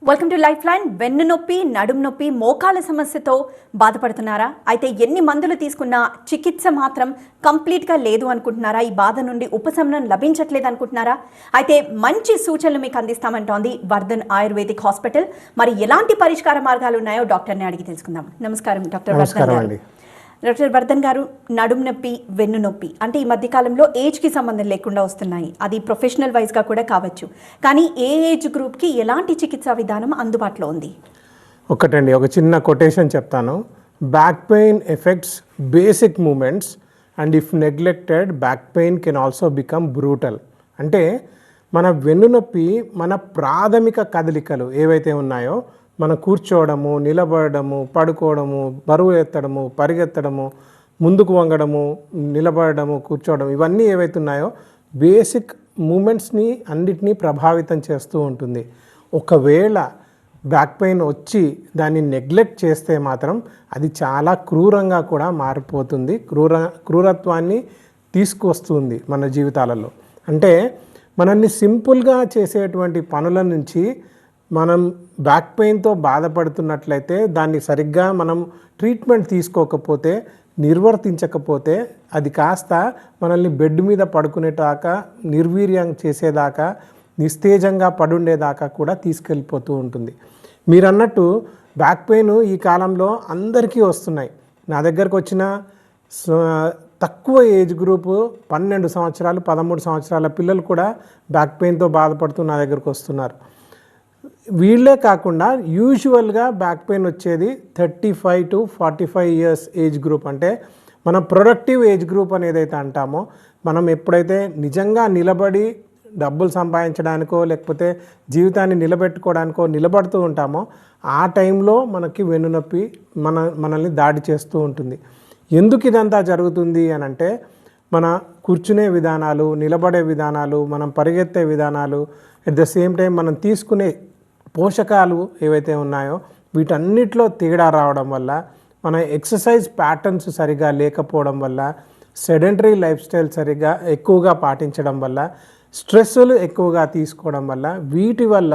Welcome to life line. వెన్ను నొప్పి, నడుము నొప్పి, మోకాల సమస్యతో బాధపడుతున్నారా? అయితే ఎన్ని మందులు తీసుకున్నా చికిత్స మాత్రం కంప్లీట్గా లేదు అనుకుంటున్నారా? ఈ బాధ నుండి ఉపశమనం లభించట్లేదు అనుకుంటున్నారా? అయితే మంచి సూచనలు మీకు అందిస్తామంటోంది వర్ధన్ ఆయుర్వేదిక్ హాస్పిటల్. మరి ఎలాంటి పరిష్కార మార్గాలు ఉన్నాయో డాక్టర్ని అడిగి తెలుసుకుందాం. నమస్కారం డాక్టర్ వర్ధన్ గారు. డాక్టర్ వర్ధన్ గారు, నడుము నొప్పి, వెన్ను నొప్పి అంటే ఈ మధ్యకాలంలో ఏజ్కి సంబంధం లేకుండా వస్తున్నాయి. అది ప్రొఫెషనల్ వైజ్గా కూడా కావచ్చు. కానీ ఏ ఏజ్ గ్రూప్కి ఎలాంటి చికిత్సా విధానం అందుబాటులో ఉంది? ఒకటండి, ఒక చిన్న కొటేషన్ చెప్తాను. Back pain affects basic moments and if neglected back pain can also become brutal. అంటే మన వెన్నునొప్పి మన ప్రాథమిక కదలికలు ఏవైతే ఉన్నాయో, మన కూర్చోవడము, నిలబడము, పడుకోవడము, బరువు ఎత్తడము, పరిగెత్తడము, ముందుకు వంగడము, నిలబడము, కూర్చోవడం, ఇవన్నీ ఏవైతే ఉన్నాయో బేసిక్ మూమెంట్స్ని అన్నిటినీ ప్రభావితం చేస్తూ ఉంటుంది. ఒకవేళ బ్యాక్ పెయిన్ వచ్చి దాన్ని నెగ్లెక్ట్ చేస్తే మాత్రం అది చాలా క్రూరంగా కూడా మారిపోతుంది, క్రూరత్వాన్ని తీసుకొస్తుంది మన జీవితాలలో. అంటే మనల్ని సింపుల్గా చేసేటువంటి పనుల నుంచి మనం బ్యాక్ పెయిన్తో బాధపడుతున్నట్లయితే దాన్ని సరిగ్గా మనం ట్రీట్మెంట్ తీసుకోకపోతే, నిర్వర్తించకపోతే అది కాస్త మనల్ని బెడ్ మీద పడుకునేదాకా, నిర్వీర్యం చేసేదాకా, నిస్తేజంగా పడుండేదాకా కూడా తీసుకెళ్ళిపోతూ ఉంటుంది. మీరు అన్నట్టు బ్యాక్ పెయిన్ ఈ కాలంలో అందరికీ వస్తున్నాయి. నా దగ్గరకు వచ్చిన తక్కువ ఏజ్ గ్రూపు 12 సంవత్సరాలు 13 సంవత్సరాల పిల్లలు కూడా బ్యాక్ పెయిన్తో బాధపడుతూ నా దగ్గరకు వస్తున్నారు. వీళ్ళే కాకుండా యూజువల్గా బ్యాక్ పెయిన్ వచ్చేది 35 to 45 ఇయర్స్ ఏజ్ గ్రూప్. అంటే మనం ప్రొడక్టివ్ ఏజ్ గ్రూప్ అని ఏదైతే అంటామో, మనం ఎప్పుడైతే నిజంగా నిలబడి డబ్బులు సంపాదించడానికో లేకపోతే జీవితాన్ని నిలబెట్టుకోవడానికో నిలబడుతూ ఉంటామో ఆ టైంలో మనకి వెన్నునొప్పి మనల్ని దాడి చేస్తూ ఉంటుంది. ఎందుకు ఇదంతా జరుగుతుంది అని అంటే, మన కూర్చునే విధానాలు, నిలబడే విధానాలు, మనం పరిగెత్తే విధానాలు, అట్ ద సేమ్ టైం మనం తీసుకునే పోషకాలు ఏవైతే ఉన్నాయో వీటన్నిటిలో తేడా రావడం వల్ల, మన ఎక్సర్సైజ్ ప్యాటర్న్స్ సరిగా లేకపోవడం వల్ల, సెడెంటరీ లైఫ్ స్టైల్ సరిగా ఎక్కువగా పాటించడం వల్ల, స్ట్రెస్సులు ఎక్కువగా తీసుకోవడం వల్ల, వీటి వల్ల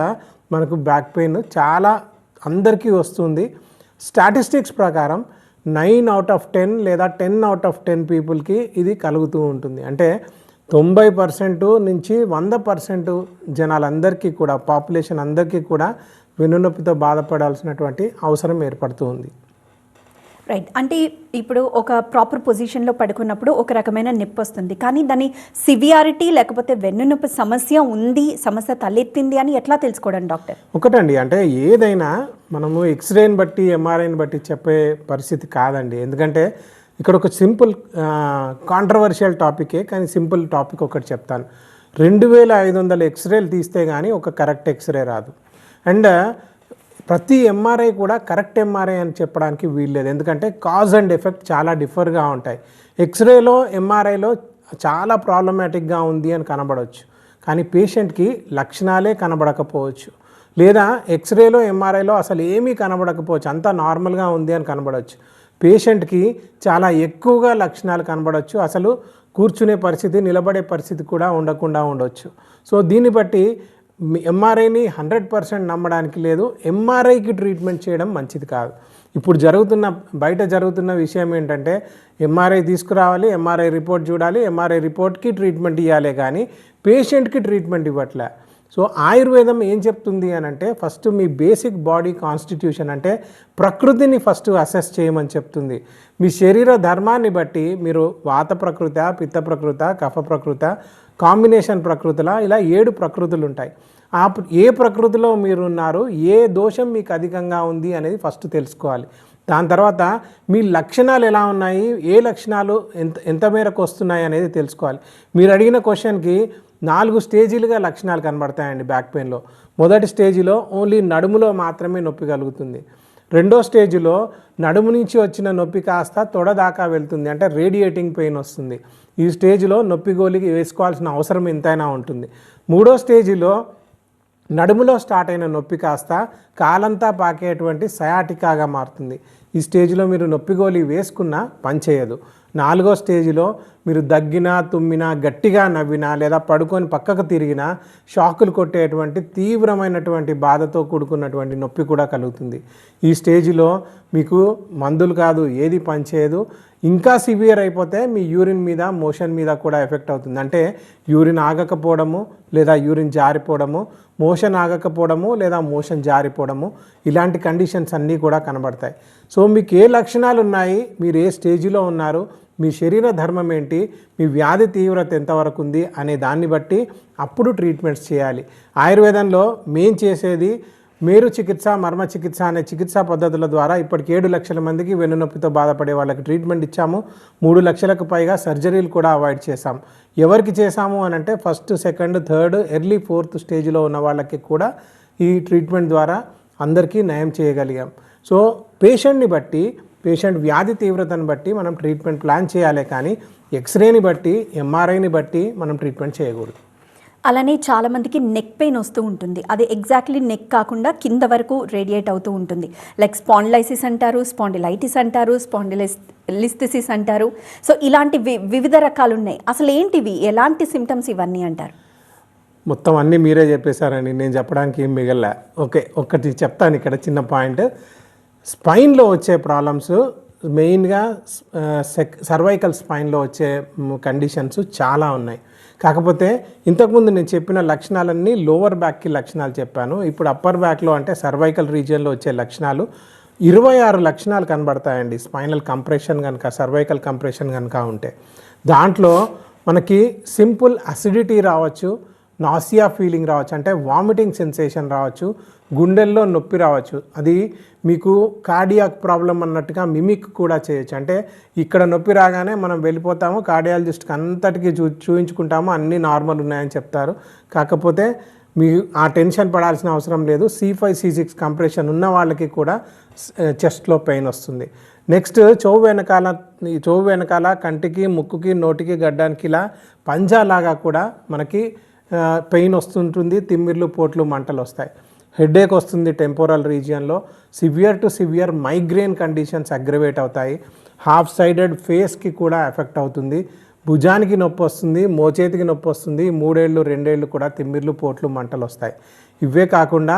మనకు బ్యాక్ పెయిన్ చాలా అందరికీ వస్తుంది. స్టాటిస్టిక్స్ ప్రకారం 9 out of 10 లేదా 10 out of 10 పీపుల్కి ఇది కలుగుతూ ఉంటుంది. అంటే 90% నుంచి 100% జనాలందరికీ కూడా, పాపులేషన్ అందరికీ కూడా వెన్నునొప్పితో బాధపడాల్సినటువంటి అవసరం ఏర్పడుతూ ఉంది. రైట్. అంటే ఇప్పుడు ఒక ప్రాపర్ పొజిషన్లో పడుకున్నప్పుడు ఒక రకమైన నొప్పి వస్తుంది, కానీ దాని సివియారిటీ లేకపోతే వెన్నునొప్పి సమస్య ఉంది, సమస్య తలెత్తింది అని ఎట్లా తెలుసుకోవడం డాక్టర్? ఒకటండి, అంటే ఏదైనా మనము ఎక్స్రేని బట్టి ఎంఆర్ఐని బట్టి చెప్పే పరిస్థితి కాదండి. ఎందుకంటే ఇక్కడ ఒక సింపుల్ కాంట్రవర్షియల్ టాపికే, కానీ సింపుల్ టాపిక్ ఒకటి చెప్తాను. 2500 ఎక్స్రేలు తీస్తే కానీ ఒక కరెక్ట్ ఎక్స్రే రాదు. అండ్ ప్రతి ఎంఆర్ఐ కూడా కరెక్ట్ ఎంఆర్ఐ అని చెప్పడానికి వీల్లేదు. ఎందుకంటే కాజ్ అండ్ ఎఫెక్ట్ చాలా డిఫర్గా ఉంటాయి. ఎక్స్రేలో, ఎంఆర్ఐలో చాలా ప్రాబ్లమాటిక్గా ఉంది అని కనబడవచ్చు, కానీ పేషెంట్కి లక్షణాలే కనబడకపోవచ్చు. లేదా ఎక్స్రేలో, ఎంఆర్ఐలో అసలు ఏమీ కనబడకపోవచ్చు, అంతా నార్మల్గా ఉంది అని కనబడవచ్చు. పేషెంట్కి చాలా ఎక్కువగా లక్షణాలు కనబడవచ్చు, అసలు కూర్చునే పరిస్థితి, నిలబడే పరిస్థితి కూడా ఉండకుండా ఉండవచ్చు. సో దీన్ని బట్టి ఎంఆర్ఐని 100% నమ్మడానికి లేదు. ఎంఆర్ఐకి ట్రీట్మెంట్ చేయడం మంచిది కాదు. ఇప్పుడు బయట జరుగుతున్న విషయం ఏంటంటే, ఎంఆర్ఐ తీసుకురావాలి, ఎంఆర్ఐ రిపోర్ట్ చూడాలి, ఎంఆర్ఐ రిపోర్ట్కి ట్రీట్మెంట్ ఇవ్వాలి, కానీ పేషెంట్కి ట్రీట్మెంట్ ఇవ్వట్లే. సో ఆయుర్వేదం ఏం చెప్తుంది అని అంటే, ఫస్ట్ మీ బేసిక్ బాడీ కాన్స్టిట్యూషన్ అంటే ప్రకృతిని ఫస్ట్ అసెస్ చేయమని చెప్తుంది. మీ శరీర ధర్మాన్ని బట్టి మీరు వాత ప్రకృత, పిత్త ప్రకృత, కఫ ప్రకృత, కాంబినేషన్ ప్రకృతిలా ఇలా 7 ప్రకృతులు ఉంటాయి. ఏ ప్రకృతిలో మీరు ఉన్నారు, ఏ దోషం మీకు అధికంగా ఉంది అనేది ఫస్ట్ తెలుసుకోవాలి. దాని తర్వాత మీ లక్షణాలు ఎలా ఉన్నాయి, ఏ లక్షణాలు ఎంత మేరకు వస్తున్నాయి అనేది తెలుసుకోవాలి. మీరు అడిగిన క్వశ్చన్కి 4 స్టేజీలుగా లక్షణాలు కనబడతాయండి బ్యాక్ పెయిన్లో. మొదటి స్టేజిలో ఓన్లీ నడుములో మాత్రమే నొప్పి కలుగుతుంది. రెండో స్టేజిలో నడుము నుంచి వచ్చిన నొప్పి కాస్త తొడ దాకా వెళ్తుంది, అంటే రేడియేటింగ్ పెయిన్ వస్తుంది. ఈ స్టేజ్లో నొప్పి గోలికి వేసుకోవాల్సిన అవసరం ఎంతైనా ఉంటుంది. మూడో స్టేజిలో నడుములో స్టార్ట్ అయిన నొప్పి కాస్త కాలంతా పాకేటువంటి సయాటికాగా మారుతుంది. ఈ స్టేజ్లో మీరు నొప్పి గోళీ వేసుకున్నా పనిచేయదు. 4వ స్టేజిలో మీరు దగ్గినా తుమ్మినా గట్టిగా నవ్వినా లేదా పడుకొని పక్కకు తిరిగినా షాకులు కొట్టేటువంటి తీవ్రమైనటువంటి బాధతో కూడుకున్నటువంటి నొప్పి కూడా కలుగుతుంది. ఈ స్టేజ్లో మీకు మందులు కాదు ఏది పనిచేయదు. ఇంకా సివియర్ అయిపోతే మీ యూరిన్ మీద మోషన్ మీద కూడా ఎఫెక్ట్ అవుతుంది. అంటే యూరిన్ ఆగకపోవడము లేదా యూరిన్ జారిపోవడము, మోషన్ ఆగకపోవడము లేదా మోషన్ జారిపోవడము, ఇలాంటి కండిషన్స్ అన్నీ కూడా కనబడతాయి. సో మీకు ఏ లక్షణాలు ఉన్నాయి, మీరు ఏ స్టేజ్లో ఉన్నారు, మీ శరీర ధర్మం ఏంటి, మీ వ్యాధి తీవ్రత ఎంతవరకు ఉంది అనే దాన్ని బట్టి అప్పుడు ట్రీట్మెంట్స్ చేయాలి. ఆయుర్వేదంలో మేం చేసేది మేరు చికిత్స, మర్మ చికిత్స అనే చికిత్సా పద్ధతుల ద్వారా ఇప్పటికి 7 లక్షల మందికి వెన్నునొప్పితో బాధపడే వాళ్ళకి ట్రీట్మెంట్ ఇచ్చాము. 3 లక్షలకు పైగా సర్జరీలు కూడా అవాయిడ్ చేశాం. ఎవరికి చేశాము అని అంటే first, second, third, early 4th స్టేజ్లో ఉన్న వాళ్ళకి కూడా ఈ ట్రీట్మెంట్ ద్వారా అందరికీ నయం చేయగలిగాం. సో పేషెంట్ని బట్టి, పేషెంట్ వ్యాధి తీవ్రతను బట్టి మనం ట్రీట్మెంట్ ప్లాన్ చేయాలి, కానీ ఎక్స్రేని బట్టి, ఎంఆర్ఐని బట్టి మనం ట్రీట్మెంట్ చేయకూడదు. అలానే చాలామందికి నెక్ పెయిన్ వస్తూ ఉంటుంది. అది ఎగ్జాక్ట్లీ నెక్ కాకుండా కింద వరకు రేడియేట్ అవుతూ ఉంటుంది. లైక్ స్పాండిలైసిస్ అంటారు, స్పాండిలైటిస్ అంటారు, స్పాండిలిస్థిసిస్ అంటారు. సో ఇలాంటి వివిధ రకాలు ఉన్నాయి. అసలు ఏంటివి, ఎలాంటి సిమ్టమ్స్ ఇవన్నీ అంటారు? మొత్తం అన్నీ మీరే చెప్పేశారండి, నేను చెప్పడానికి ఏం మిగలే. ఓకే, ఒకటి చెప్తాను ఇక్కడ చిన్న పాయింట్. స్పైన్లో వచ్చే ప్రాబ్లమ్స్ మెయిన్గా సర్వైకల్ స్పైన్లో వచ్చే కండిషన్స్ చాలా ఉన్నాయి. కాకపోతే ఇంతకుముందు నేను చెప్పిన లక్షణాలన్నీ లోవర్ బ్యాక్కి లక్షణాలు చెప్పాను. ఇప్పుడు అప్పర్ బ్యాక్లో అంటే సర్వైకల్ రీజియన్లో వచ్చే లక్షణాలు 26 లక్షణాలు కనబడతాయండి. స్పైనల్ కంప్రెషన్ కనుక, సర్వైకల్ కంప్రెషన్ కనుక ఉంటే దాంట్లో మనకి సింపుల్ అసిడిటీ రావచ్చు, నాసియా ఫీలింగ్ రావచ్చు, అంటే వామిటింగ్ సెన్సేషన్ రావచ్చు, గుండెల్లో నొప్పి రావచ్చు. అది మీకు కార్డియాక్ ప్రాబ్లం అన్నట్టుగా మిమిక్ కూడా చేయొచ్చు. అంటే ఇక్కడ నొప్పి రాగానే మనం వెళ్ళిపోతాము, కార్డియాలజిస్ట్కి అంతటికి చూయించుకుంటాము, అన్నీ నార్మల్ ఉన్నాయని చెప్తారు. కాకపోతే మీరు ఆ టెన్షన్ పడాల్సిన అవసరం లేదు. C5, C6 కంప్రెషన్ ఉన్న వాళ్ళకి కూడా చెస్ట్లో పెయిన్ వస్తుంది. నెక్స్ట్ చెవు వెనకాల కంటికి, ముక్కుకి, నోటికి, గడ్డానికి ఇలా పంజాలాగా కూడా మనకి పెయిన్ వస్తుంటుంది. తిమ్మిర్లు, పోట్లు, మంటలు వస్తాయి. హెడేక్ వస్తుంది టెంపోరల్ రీజియన్లో. Severe to severe migraine conditions aggravate అవుతాయి. హాఫ్ సైడెడ్ ఫేస్కి కూడా ఎఫెక్ట్ అవుతుంది. భుజానికి నొప్పి వస్తుంది, మోచేతికి నొప్పి వస్తుంది, 3 ఏళ్ళు 2 ఏళ్ళు కూడా తిమ్మిర్లు, పోట్లు, మంటలు వస్తాయి. ఇవే కాకుండా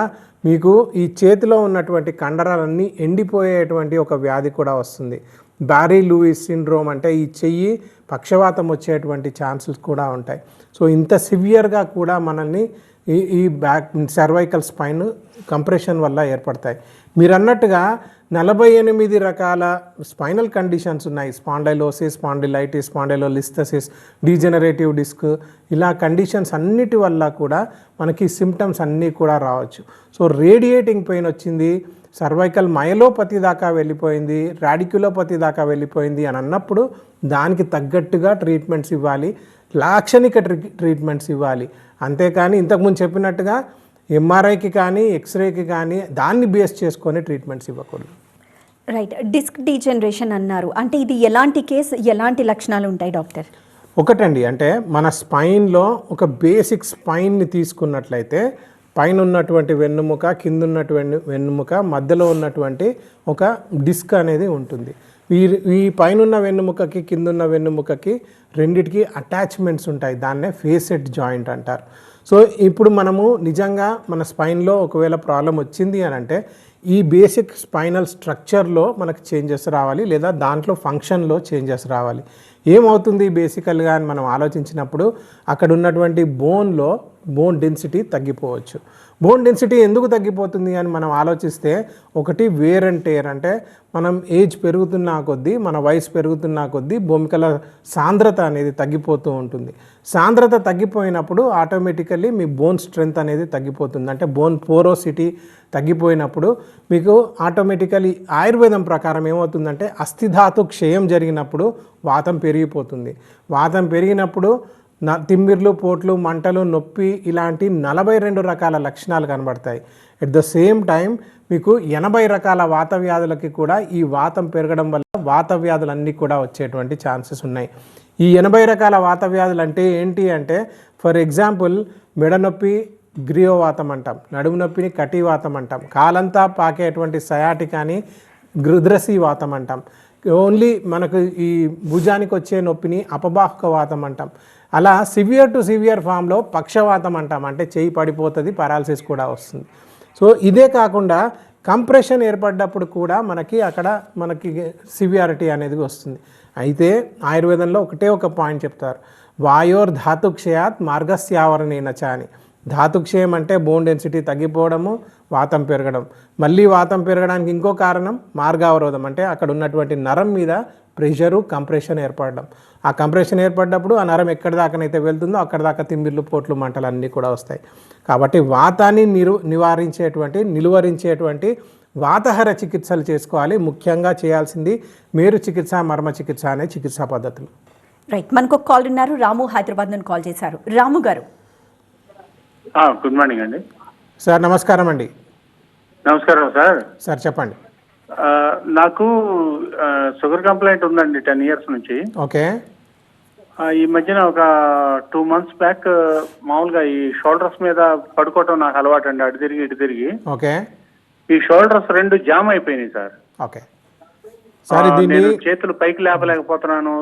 మీకు ఈ చేతిలో ఉన్నటువంటి కండరాలన్నీ ఎండిపోయేటువంటి ఒక వ్యాధి కూడా వస్తుంది. బ్యారీ లూయిస్ సిండ్రోమ్, అంటే ఈ చెయ్యి పక్షవాతం వచ్చేటువంటి ఛాన్సెస్ కూడా ఉంటాయి. సో ఇంత సివియర్గా కూడా మనల్ని ఈ బ్యాక్ సర్వైకల్ స్పైన్ కంప్రెషన్ వల్ల ఏర్పడతాయి. మీరు అన్నట్టుగా 48 రకాల స్పైనల్ కండిషన్స్ ఉన్నాయి. స్పాండైలోసిస్, స్పాండిలైటిస్, స్పాండైలోలిస్థసిస్, డీజనరేటివ్ డిస్క్, ఇలా కండిషన్స్ అన్నిటి వల్ల కూడా మనకి సిమ్టమ్స్ అన్నీ కూడా రావచ్చు. సో రేడియేటింగ్ పెయిన్ వచ్చింది, సర్వైకల్ మయలోపతి దాకా వెళ్ళిపోయింది, రాడిక్యులోపతి దాకా వెళ్ళిపోయింది అని అన్నప్పుడు దానికి తగ్గట్టుగా ట్రీట్మెంట్స్ ఇవ్వాలి, లాక్షణిక ట్రీట్మెంట్స్ ఇవ్వాలి. అంతేకాని ఇంతకుముందు చెప్పినట్టుగా ఎంఆర్ఐకి కానీ, ఎక్స్రేకి కానీ దాన్ని బేస్ చేసుకొని ట్రీట్మెంట్స్ ఇవ్వకూడదు. రైట్. డిస్క్ డీజనరేషన్ అన్నారు, అంటే ఇది ఎలాంటి కేసు, ఎలాంటి లక్షణాలు ఉంటాయి డాక్టర్? ఒకటండి, అంటే మన స్పైన్లో ఒక బేసిక్ స్పైన్ని తీసుకున్నట్లయితే పైన ఉన్నటువంటి వెన్నుముక, కింద ఉన్నటువంటి వెన్నుముక, మధ్యలో ఉన్నటువంటి ఒక డిస్క్ అనేది ఉంటుంది. ఈ పైన వెన్నుముకకి, కింద ఉన్న వెన్నుముకకి రెండిటికి అటాచ్మెంట్స్ ఉంటాయి. దాన్నే ఫేసెట్ జాయింట్ అంటారు. సో ఇప్పుడు మనము నిజంగా మన స్పైన్లో ఒకవేళ ప్రాబ్లం వచ్చింది అని అంటే ఈ బేసిక్ స్పైనల్ స్ట్రక్చర్లో మనకు చేంజెస్ రావాలి, లేదా దాంట్లో ఫంక్షన్లో చేంజెస్ రావాలి. ఏమవుతుంది బేసికల్గా అని మనం ఆలోచించినప్పుడు అక్కడ ఉన్నటువంటి బోన్ డెన్సిటీ తగ్గిపోవచ్చు. బోన్ డెన్సిటీ ఎందుకు తగ్గిపోతుంది అని మనం ఆలోచిస్తే, ఒకటి వేర్ అండ్ టేర్, అంటే మనం ఏజ్ పెరుగుతున్నా కొద్దీ, మన వయసు పెరుగుతున్నా కొద్దీ బొమ్మికల సాంద్రత అనేది తగ్గిపోతూ ఉంటుంది. సాంద్రత తగ్గిపోయినప్పుడు ఆటోమేటికల్లీ మీ బోన్ స్ట్రెంగ్త్ అనేది తగ్గిపోతుంది. అంటే బోన్ పోరోసిటీ తగ్గిపోయినప్పుడు మీకు ఆటోమేటికల్లీ ఆయుర్వేదం ప్రకారం ఏమవుతుందంటే అస్థిధాతు క్షయం జరిగినప్పుడు వాతం పెరిగిపోతుంది. వాతం పెరిగినప్పుడు తిమ్మిర్లు, పోట్లు, మంటలు, నొప్పి ఇలాంటి 42 రకాల లక్షణాలు కనబడతాయి. ఎట్ ద సేమ్ టైం మీకు 80 రకాల వాత వ్యాధులకి కూడా ఈ వాతం పెరగడం వల్ల వాత వ్యాధులన్నీ కూడా వచ్చేటువంటి ఛాన్సెస్ ఉన్నాయి. ఈ 80 రకాల వాత వ్యాధులు అంటే ఏంటి అంటే, ఫర్ ఎగ్జాంపుల్ మెడ నొప్పి గ్రీవవాతం అంటాం, నడుము నొప్పిని కటివాతం అంటాం, కాలంతా పాకేటువంటి సయాటికాని గృద్రసీ వాతం అంటాం. ఓన్లీ మనకు ఈ భుజానికి వచ్చే నొప్పిని అపబాహక వాతం అంటాం. అలా సివియర్ టు సివియర్ ఫామ్లో పక్షవాతం అంటాం, అంటే చేయి పడిపోతుంది, పారాలసిస్ కూడా వస్తుంది. సో ఇదే కాకుండా కంప్రెషన్ ఏర్పడ్డప్పుడు కూడా మనకి సివియారిటీ అనేది వస్తుంది. అయితే ఆయుర్వేదంలో ఒక పాయింట్ చెప్తారు, వాయోర్ ధాతుక్షయాత్ మార్గస్యావరణేన చ అని. ధాతుక్షయం అంటే బోన్ డెన్సిటీ తగ్గిపోవడము, వాతం పెరగడం. మళ్ళీ వాతం పెరగడానికి ఇంకో కారణం మార్గావరోధం, అంటే అక్కడ ఉన్నటువంటి నరం మీద ప్రెషరు కంప్రెషన్ ఏర్పడడం. ఆ కంప్రెషన్ ఏర్పడ్డప్పుడు ఆ నరం ఎక్కడి దాకానైతే వెళ్తుందో అక్కడ దాకా తిమ్మిర్లు, పోట్లు, మంటలు అన్నీ కూడా వస్తాయి. కాబట్టి వాతాన్ని నిలువరించేటువంటి వాతహర చికిత్సలు చేసుకోవాలి. ముఖ్యంగా చేయాల్సింది మేరు చికిత్స, మర్మ చికిత్స అనే చికిత్సా పద్ధతులు. రైట్, మనకు ఒక కాల్ ఉన్నారు. రాము హైదరాబాద్ నుండి కాల్ చేశారు. రాము గారు. గుడ్ మార్నింగ్ అండి. సార్ నమస్కారం అండి. నమస్కారం సార్. సార్ చెప్పండి. నాకు షుగర్ కంప్లైంట్ ఉందండి 10 years నుంచి. ఓకే. ఈ మధ్యన ఒక 2 months బ్యాక్ మామూలుగా ఈ షోల్డర్స్ మీద పడుకోవటం నాకు అలవాటు అండి, అటు తిరిగి ఇటు తిరిగి. ఓకే. ఈ షోల్డర్స్ 2 జామ్ అయిపోయినాయి సార్. ఓకే. సార్ నేను చేతులు పైకి లేపలేకపోతున్నాను,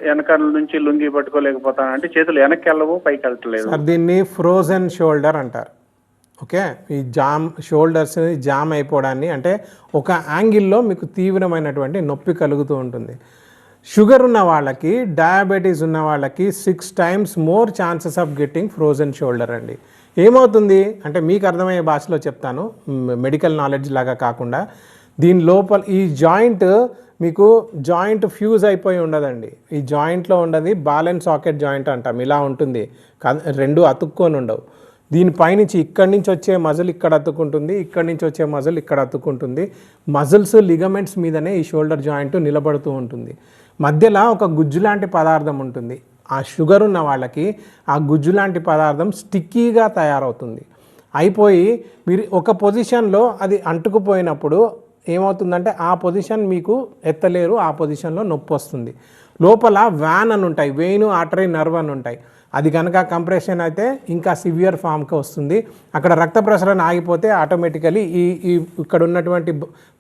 వెనకాల నుంచి లుంగి పట్టుకోలేకపోతాను, అంటే చేతులు వెనక్కి వెళ్ళవు, పైకి వెళ్ళట్లేదు. సార్ దీన్ని ఫ్రోజన్ షోల్డర్ అంటారు. ఓకే. ఈ షోల్డర్స్ జామ్ అయిపోవడాన్ని, అంటే ఒక యాంగిల్లో మీకు తీవ్రమైనటువంటి నొప్పి కలుగుతూ ఉంటుంది. షుగర్ ఉన్న వాళ్ళకి, డయాబెటీస్ ఉన్న వాళ్ళకి 6 times more chances of getting frozen shoulder అండి. ఏమవుతుంది అంటే మీకు అర్థమయ్యే భాషలో చెప్తాను, మెడికల్ నాలెడ్జ్ లాగా కాకుండా. దీని లోపల ఈ జాయింట్ ఫ్యూజ్ అయిపోయి ఉండదండి. ఈ జాయింట్లో ఉండదు బాల్ అండ్ సాకెట్ జాయింట్ అంటాం, ఇలా ఉంటుంది. 2 అతుక్కొని ఉండవు. దీనిపైనుంచి ఇక్కడి నుంచి వచ్చే మజిల్ ఇక్కడ అతుక్కుంటుంది, ఇక్కడి నుంచి వచ్చే మజిల్ ఇక్కడ అతుక్కుంటుంది. మజిల్స్, లిగమెంట్స్ మీదనే ఈ షోల్డర్ జాయింట్ నిలబడుతూ ఉంటుంది. మధ్యలో ఒక గుజ్జు లాంటి పదార్థం ఉంటుంది. ఆ షుగర్ ఉన్న వాళ్ళకి ఆ గుజ్జు లాంటి పదార్థం స్టిక్కీగా తయారవుతుంది. అయిపోయి మీరు ఒక పొజిషన్లో అది అంటుకుపోయినప్పుడు ఏమవుతుందంటే ఆ పొజిషన్ మీకు ఎత్తలేరు, ఆ పొజిషన్లో నొప్పి వస్తుంది. లోపల వ్యాన్ అని ఉంటాయి, వెయిన్, ఆర్టరీ, నర్వ్ అని ఉంటాయి. అది కనుక కంప్రెషన్ అయితే ఇంకా సివియర్ ఫామ్కి వస్తుంది. అక్కడ రక్త ప్రసరణ ఆగిపోతే ఆటోమేటికలీ ఇక్కడ ఉన్నటువంటి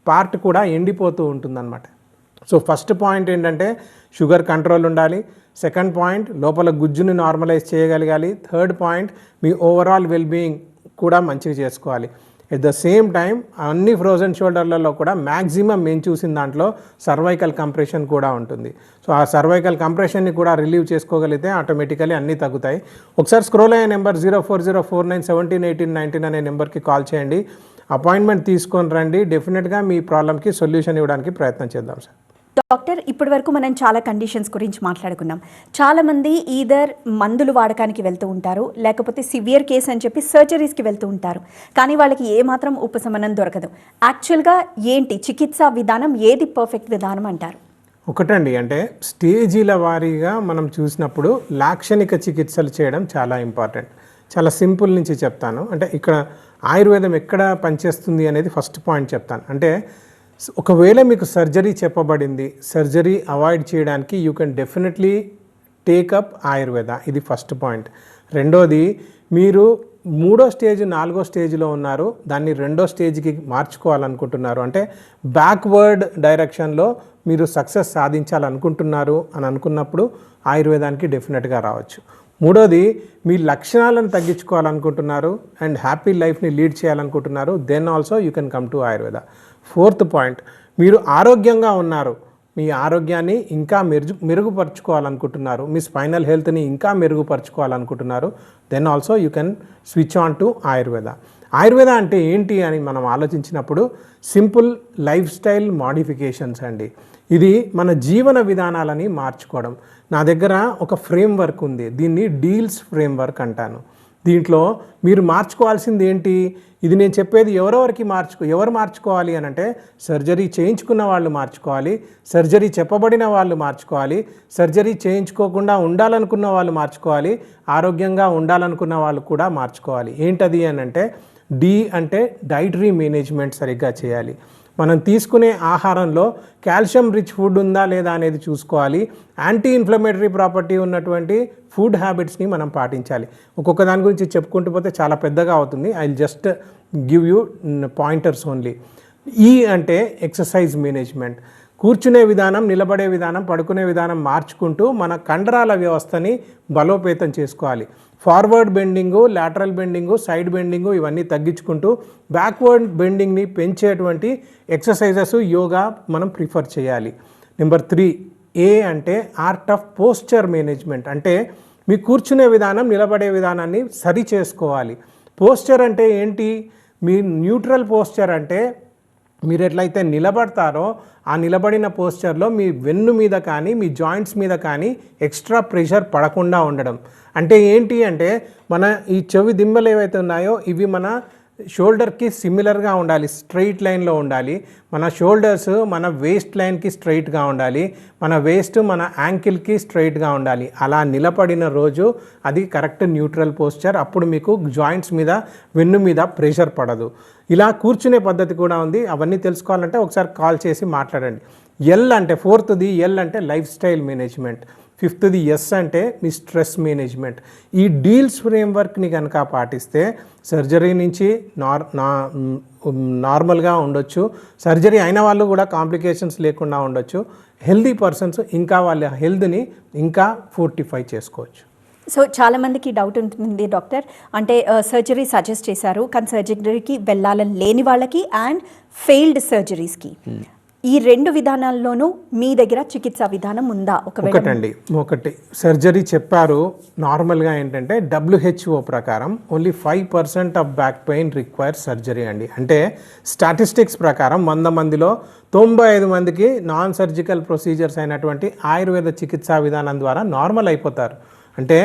పార్ట్ కూడా ఎండిపోతూ ఉంటుందన్నమాట. సో ఫస్ట్ పాయింట్ ఏంటంటే షుగర్ కంట్రోల్ ఉండాలి. సెకండ్ పాయింట్ లోపల గుజ్జుని నార్మలైజ్ చేయగలగాలి. థర్డ్ పాయింట్ మీ ఓవరాల్ వెల్బీయింగ్ కూడా మంచిగా చేసుకోవాలి. ఎట్ ద సేమ్ టైం అన్ని ఫ్రోజన్ షోల్డర్లలో కూడా మ్యాక్సిమం మేము చూసిన దాంట్లో సర్వైకల్ కంప్రెషన్ కూడా ఉంటుంది. సో ఆ సర్వైకల్ కంప్రెషన్ని కూడా రిలీవ్ చేసుకోగలిగితే ఆటోమేటికలీ అన్నీ తగ్గుతాయి. ఒకసారి స్క్రోల్ అయ్యే నెంబర్ 0404917819 అనే నెంబర్కి కాల్ చేయండి. అపాయింట్మెంట్ తీసుకొని రండి. డెఫినెట్గా మీ ప్రాబ్లమ్కి సొల్యూషన్ ఇవ్వడానికి ప్రయత్నం చేద్దాం సార్. డాక్టర్, ఇప్పటి వరకు మనం చాలా కండిషన్స్ గురించి మాట్లాడుకున్నాం. చాలామంది ఈదర్ మందులు వాడకానికి వెళ్తూ ఉంటారు, లేకపోతే సివియర్ కేస్ అని చెప్పి సర్జరీస్కి వెళ్తూ ఉంటారు. కానీ వాళ్ళకి ఏమాత్రం ఉపశమనం దొరకదు. యాక్చువల్గా ఏంటి చికిత్సా విధానం, ఏది పర్ఫెక్ట్ విధానం అంటారు? ఒకటండి, అంటే స్టేజీల వారీగా మనం చూసినప్పుడు లాక్షణిక చికిత్సలు చేయడం చాలా ఇంపార్టెంట్. చాలా సింపుల్ నుంచి చెప్తాను. అంటే ఇక్కడ ఆయుర్వేదం ఎక్కడ పనిచేస్తుంది అనేది ఫస్ట్ పాయింట్ చెప్తాను. అంటే ఒకవేళ మీకు సర్జరీ చెప్పబడింది, సర్జరీ అవాయిడ్ చేయడానికి you can definitely take up Ayurveda. ఇది ఫస్ట్ పాయింట్. రెండోది, మీరు 3వ స్టేజ్ 4వ స్టేజ్లో ఉన్నారు, దాన్ని 2వ స్టేజ్కి మార్చుకోవాలనుకుంటున్నారు, అంటే బ్యాక్వర్డ్ డైరెక్షన్లో మీరు సక్సెస్ సాధించాలనుకుంటున్నారు అని అనుకున్నప్పుడు ఆయుర్వేదానికి డెఫినెట్గా రావచ్చు. మూడోది, మీ లక్షణాలను తగ్గించుకోవాలనుకుంటున్నారు అండ్ హ్యాపీ లైఫ్ని లీడ్ చేయాలనుకుంటున్నారు, then also you can come to Ayurveda. Fourth point, మీరు ఆరోగ్యంగా ఉన్నారు, మీ ఆరోగ్యాన్ని ఇంకా మెరుగుపరుచుకోవాలనుకుంటున్నారు, మీ స్పైనల్ హెల్త్ని ఇంకా మెరుగుపరుచుకోవాలనుకుంటున్నారు, then also you can switch on to Ayurveda. Ayurveda అంటే ఏంటి అని మనం ఆలోచించినప్పుడు సింపుల్ లైఫ్ స్టైల్ మాడిఫికేషన్స్ అండి. ఇది మన జీవన విధానాలని మార్చుకోవడం. నా దగ్గర ఒక ఫ్రేమ్వర్క్ ఉంది, దీన్ని డీల్స్ ఫ్రేమ్వర్క్ అంటాను. దీంట్లో మీరు మార్చుకోవాల్సింది ఏంటి? ఇది నేను చెప్పేది ఎవరు మార్చుకోవాలి అని అంటే సర్జరీ చేయించుకున్న వాళ్ళు మార్చుకోవాలి, సర్జరీ చెప్పబడిన వాళ్ళు మార్చుకోవాలి, సర్జరీ చేయించుకోకుండా ఉండాలనుకున్న వాళ్ళు మార్చుకోవాలి, ఆరోగ్యంగా ఉండాలనుకున్న వాళ్ళు కూడా మార్చుకోవాలి. ఏంటది అని అంటే డి అంటే డైటరీ మేనేజ్మెంట్ సరిగ్గా చేయాలి. మనం తీసుకునే ఆహారంలో కాల్షియం రిచ్ ఫుడ్ ఉందా లేదా అనేది చూసుకోవాలి. యాంటీ ఇన్ఫ్లమేటరీ ప్రాపర్టీ ఉన్నటువంటి ఫుడ్ హ్యాబిట్స్ని మనం పాటించాలి. ఒక్కొక్క దాని గురించి చెప్పుకుంటూ పోతే చాలా పెద్దగా అవుతుంది. I will just give you pointers only. ఈ అంటే ఎక్సర్సైజ్ మేనేజ్మెంట్. కూర్చునే విధానం, నిలబడే విధానం, పడుకునే విధానం మార్చుకుంటూ మన కండరాల వ్యవస్థని బలోపేతం చేసుకోవాలి. Forward bending, lateral bending, side bending ఇవన్నీ తగ్గించుకుంటూ బ్యాక్వర్డ్ బెండింగ్ని పెంచేటువంటి ఎక్సర్సైజెస్, యోగా మనం ప్రిఫర్ చేయాలి. నెంబర్ 3 ఏ అంటే ఆర్ట్ ఆఫ్ పోస్చర్ మేనేజ్మెంట్. అంటే మీ కూర్చునే విధానం, నిలబడే విధానాన్ని సరి చేసుకోవాలి. పోస్చర్ అంటే ఏంటి? మీ న్యూట్రల్ పోస్చర్ అంటే మీరు ఎట్లయితే నిలబడతారో ఆ నిలబడిన పోస్చర్లో మీ వెన్ను మీద కానీ మీ జాయింట్స్ మీద కానీ ఎక్స్ట్రా ప్రెషర్ పడకుండా ఉండడం. అంటే ఏంటి అంటే మన ఈ చెవి దిమ్మలు ఏవైతే ఉన్నాయో ఇవి మన షోల్డర్కి సిమిలర్గా ఉండాలి, స్ట్రైట్ లైన్లో ఉండాలి. మన షోల్డర్స్ మన వేస్ట్ లైన్కి స్ట్రైట్గా ఉండాలి, మన వేస్ట్ మన యాంకిల్కి స్ట్రైట్గా ఉండాలి. అలా నిలబడిన రోజు అది కరెక్ట్ న్యూట్రల్ పోస్చర్. అప్పుడు మీకు జాయింట్స్ మీద, వెన్ను మీద ప్రెషర్ పడదు. ఇలా కూర్చునే పద్ధతి కూడా ఉంది. అవన్నీ తెలుసుకోవాలంటే ఒకసారి కాల్ చేసి మాట్లాడండి. ఎల్ అంటే 4th ఎల్ అంటే life style management. 5th yes అంటే మీ స్ట్రెస్ మేనేజ్మెంట్. ఈ డీల్స్ ఫ్రేమ్వర్క్ని కనుక పాటిస్తే సర్జరీ నుంచి నార్మల్గా ఉండొచ్చు, సర్జరీ అయిన వాళ్ళు కూడా కాంప్లికేషన్స్ లేకుండా ఉండొచ్చు. హెల్దీ పర్సన్స్ ఇంకా వాళ్ళ హెల్త్ని ఇంకా ఫోర్టిఫై చేసుకోవచ్చు. సో చాలామందికి డౌట్ ఉంటుంది డాక్టర్, అంటే సర్జరీ సజెస్ట్ చేశారు, కానీ సర్జరీకి వెళ్ళాలని లేని వాళ్ళకి అండ్ ఫెయిల్డ్ సర్జరీస్కి ఈ 2 విధానాల్లోనూ మీ దగ్గర చికిత్సా విధానం ఉందా? ఒకటి సర్జరీ చెప్పారు. నార్మల్గా ఏంటంటే WHO ప్రకారం only 5% of back pain require surgery అండి. అంటే స్టాటిస్టిక్స్ ప్రకారం 100 మందిలో 95 మందికి నాన్ సర్జికల్ ప్రొసీజర్స్ అయినటువంటి ఆయుర్వేద చికిత్సా విధానం ద్వారా నార్మల్ అయిపోతారు. అంటే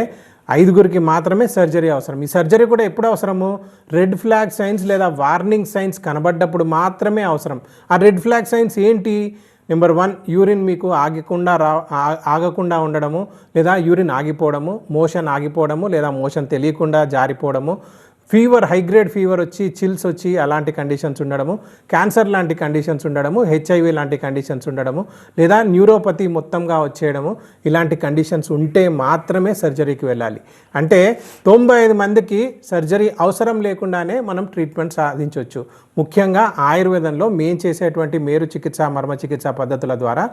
5గురికి మాత్రమే సర్జరీ అవసరం. ఈ సర్జరీ కూడా ఎప్పుడు అవసరము? రెడ్ ఫ్లాగ్ సైన్స్ లేదా వార్నింగ్ సైన్స్ కనబడ్డప్పుడు మాత్రమే అవసరం. ఆ రెడ్ ఫ్లాగ్ సైన్స్ ఏంటి? నెంబర్ 1 యూరిన్ మీకు ఆగకుండా ఉండడము, లేదా యూరిన్ ఆగిపోవడము, మోషన్ ఆగిపోవడము, లేదా మోషన్ తెలియకుండా జారిపోవడము, ఫీవర్, హైగ్రేడ్ ఫీవర్ వచ్చి చిల్స్ వచ్చి అలాంటి కండిషన్స్ ఉండడము, క్యాన్సర్ లాంటి కండిషన్స్ ఉండడము, HIV లాంటి కండిషన్స్ ఉండడము, లేదా న్యూరోపతి మొత్తంగా వచ్చేయడము, ఇలాంటి కండిషన్స్ ఉంటే మాత్రమే సర్జరీకి వెళ్ళాలి. అంటే 95 మందికి సర్జరీ అవసరం లేకుండానే మనం ట్రీట్మెంట్ సాధించవచ్చు. ముఖ్యంగా ఆయుర్వేదంలో మేము చేసేటువంటి మేరు చికిత్స, మర్మ చికిత్స పద్ధతుల ద్వారా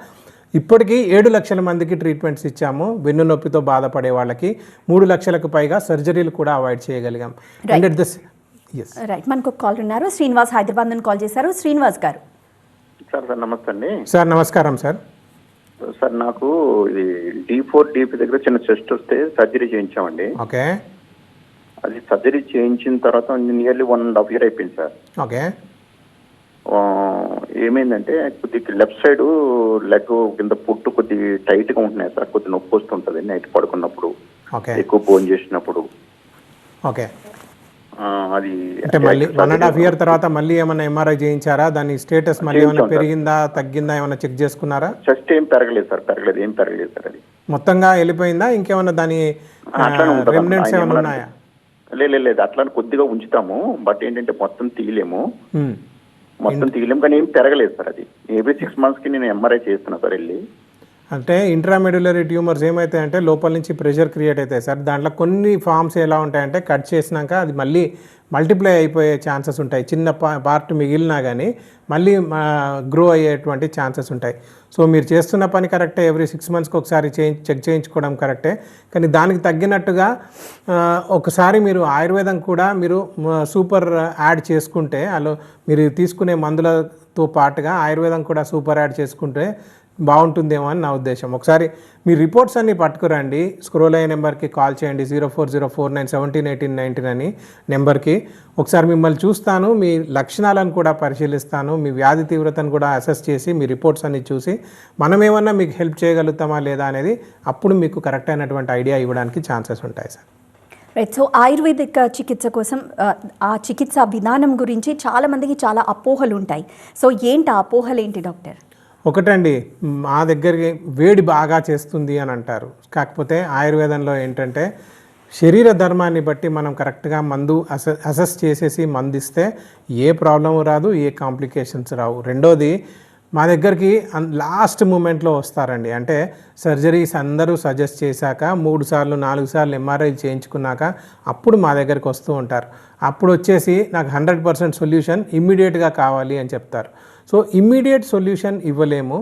ఇప్పటికీ 7 లక్షల మందికి ట్రీట్మెంట్స్ ఇచ్చాము. వెన్ను నొప్పితో బాధపడే వాళ్ళకి 3 లక్షలకు పైగా సర్జరీలు కూడా అవాయిడ్ చేయగలిగాం. రైట్, మనకు కాల్ ఉన్నారు. శ్రీనివాస్ హైదరాబాద్ నుంచి కాల్ చేశారు. శ్రీనివాస్ గారు. సార్ నమస్తే అండి. సార్ నమస్కారం సార్. సార్ నాకు ఇది D4 DP దగ్గర చిన్న చెస్ట్ వస్తే సర్జరీ చేయించామండి. ఓకే. అది సర్జరీ చేయించిన తర్వాత నియర్లీ 1.5 year అయిపోయింది సార్. ఓకే. ఏమైందంటే కొద్దిగా లెఫ్ట్ సైడ్ లెగ్ కింద పుట్టు కొద్ది టైట్ గా ఉంటున్నాయి సార్. కొద్ది నొప్పి వస్తుంటది నైట్ పడుకున్నప్పుడు, ఎక్కువ భోజనం చేసినప్పుడు. ఓకే. అది అంటే మళ్ళీ 1.5 year తర్వాత మళ్ళీ ఏమైనా MRI చేయించారా? దాని స్టేటస్ మళ్ళీ ఏమైనా పెరిగిందా, తగ్గిందా, ఏమైనా చెక్ చేసుకున్నారా? చెస్ట్ ఏం పెరగలేదు సార్. ఏం పెరగలేదు సార్. అది మొత్తంగా వెళ్ళిపోయిందా? ఇంకేమైనా దాని రెమినెంట్స్ ఏమైనా ఉన్నాయా? లేదు, అట్లా కొద్దిగా ఉంచుతాము. బట్ ఏంటంటే మొత్తం తీయలేము కానీ ఏం పెరగలేదు సార్. అది ఎవ్రీ 6 months కి నేను MRI చేస్తున్నా సార్ వెళ్ళి. అంటే ఇంట్రామెడ్యులరీ ట్యూమర్స్ ఏమవుతాయంటే లోపల నుంచి ప్రెషర్ క్రియేట్ అవుతాయి సార్. దాంట్లో కొన్ని ఫామ్స్ ఎలా ఉంటాయంటే కట్ చేసినాక అది మళ్ళీ మల్టిప్లై అయిపోయే ఛాన్సెస్ ఉంటాయి. చిన్న పార్ట్ మిగిలినా కానీ మళ్ళీ గ్రో అయ్యేటువంటి ఛాన్సెస్ ఉంటాయి. సో మీరు చేస్తున్న పని కరెక్టే, ఎవ్రీ 6 monthsకి ఒకసారి చెక్ చేయించుకోవడం కరెక్టే. కానీ దానికి తగ్గినట్టుగా ఒకసారి మీరు ఆయుర్వేదం కూడా మీరు సూపర్ యాడ్ చేసుకుంటే, అలా మీరు తీసుకునే మందులతో పాటుగా ఆయుర్వేదం కూడా సూపర్ యాడ్ చేసుకుంటే బాగుంటుందేమో అని నా ఉద్దేశం. ఒకసారి మీ రిపోర్ట్స్ అన్నీ పట్టుకురండి. స్క్రోల్ అయ్యే నెంబర్కి కాల్ చేయండి, 0404917189 అని నెంబర్కి. ఒకసారి మిమ్మల్ని చూస్తాను, మీ లక్షణాలను కూడా పరిశీలిస్తాను, మీ వ్యాధి తీవ్రతను కూడా అసెస్ చేసి మీ రిపోర్ట్స్ అన్ని చూసి మనం ఏమన్నా మీకు హెల్ప్ చేయగలుగుతామా లేదా అనేది అప్పుడు మీకు కరెక్ట్ అయినటువంటి ఐడియా ఇవ్వడానికి ఛాన్సెస్ ఉంటాయి సార్. రైట్. సో ఆయుర్వేదిక చికిత్స కోసం ఆ చికిత్సా విధానం గురించి చాలామందికి చాలా అపోహలు ఉంటాయి. సో ఏంటి ఆ అపోహలు ఏంటి డాక్టర్? ఒకటండి, మా దగ్గరికి వేడి బాగా చేస్తుంది అని అంటారు. కాకపోతే ఆయుర్వేదంలో ఏంటంటే శరీర ధర్మాన్ని బట్టి మనం కరెక్ట్గా మందు అసెస్ చేసేసి మందిస్తే ఏ ప్రాబ్లము రాదు, ఏ కాంప్లికేషన్స్ రావు. రెండోది మా దగ్గరికి లాస్ట్ మూమెంట్లో వస్తారండి. అంటే సర్జరీస్ అందరూ సజెస్ట్ చేశాక 3 సార్లు 4 సార్లు ఎంఆర్ఐ చేయించుకున్నాక అప్పుడు మా దగ్గరికి వస్తూ ఉంటారు. అప్పుడు వచ్చేసి నాకు 100% సొల్యూషన్ ఇమ్మీడియట్గా కావాలి అని చెప్తారు. సో ఇమ్మీడియట్ సొల్యూషన్ ఇవ్వలేము,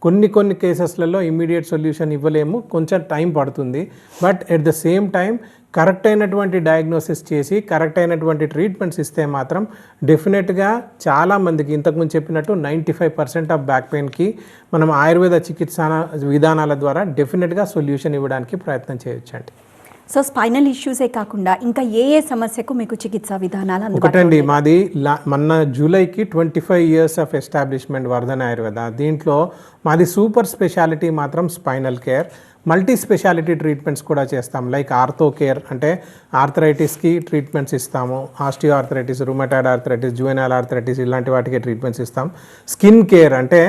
కొన్ని కేసెస్లలో ఇమ్మీడియట్ సొల్యూషన్ ఇవ్వలేము, కొంచెం టైం పడుతుంది. But at the same time correct అయినటువంటి డయాగ్నోసిస్ చేసి కరెక్ట్ అయినటువంటి ట్రీట్మెంట్స్ ఇస్తే మాత్రం డెఫినెట్గా చాలామందికి ఇంతకుముందు చెప్పినట్టు 95% ఆఫ్ బ్యాక్ పెయిన్కి మనం ఆయుర్వేద చికిత్సా విధానాల ద్వారా డెఫినెట్గా సొల్యూషన్ ఇవ్వడానికి ప్రయత్నం చేయొచ్చండి. సో స్పైనల్ ఇష్యూసే కాకుండా ఇంకా ఏ సమస్యకు మీకు చికిత్సా విధానాలు ఒకటండి, మాది మొన్న జూలైకి 25 years of establishment Vardhan Ayurveda. దీంట్లో మాది సూపర్ స్పెషాలిటీ మాత్రం spinal care, multi speciality treatments కూడా చేస్తాం. లైక్ ఆర్థో కేర్ అంటే ఆర్థరైటిస్కి ట్రీట్మెంట్స్ ఇస్తాము, osteo arthritis, rheumatoid arthritis, juvenile arthritis ఇలాంటి వాటికి ట్రీట్మెంట్స్ ఇస్తాం. స్కిన్ కేర్ అంటే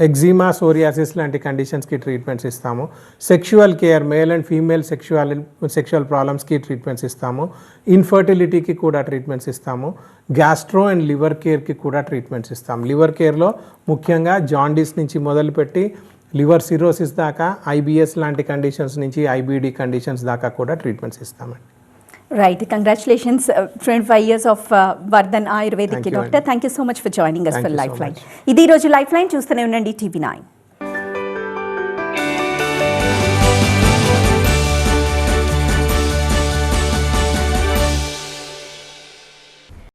ఎగ్జిమా, సోరియాసిస్ లాంటి కండిషన్స్కి ట్రీట్మెంట్స్ ఇస్తాము. Sexual care male and female sexual ప్రాబ్లమ్స్కి ట్రీట్మెంట్స్ ఇస్తాము. ఇన్ఫర్టిలిటీకి కూడా ట్రీట్మెంట్స్ ఇస్తాము. గ్యాస్ట్రో అండ్ లివర్ కేర్కి కూడా ట్రీట్మెంట్స్ ఇస్తాం. లివర్ కేర్లో ముఖ్యంగా జాండీస్ నుంచి మొదలుపెట్టి లివర్ సిరోసిస్ దాకా, ఐబిఎస్ లాంటి కండిషన్స్ నుంచి ఐబిడి కండిషన్స్ దాకా కూడా ట్రీట్మెంట్స్ ఇస్తామండి. Right, congratulations 25 years of Vardhan ayurvedic doctor. Thank you so much for joining us for life line. ఇది ఈరోజు లైఫ్ లైన్. చూస్తూనే ఉండండి TV9.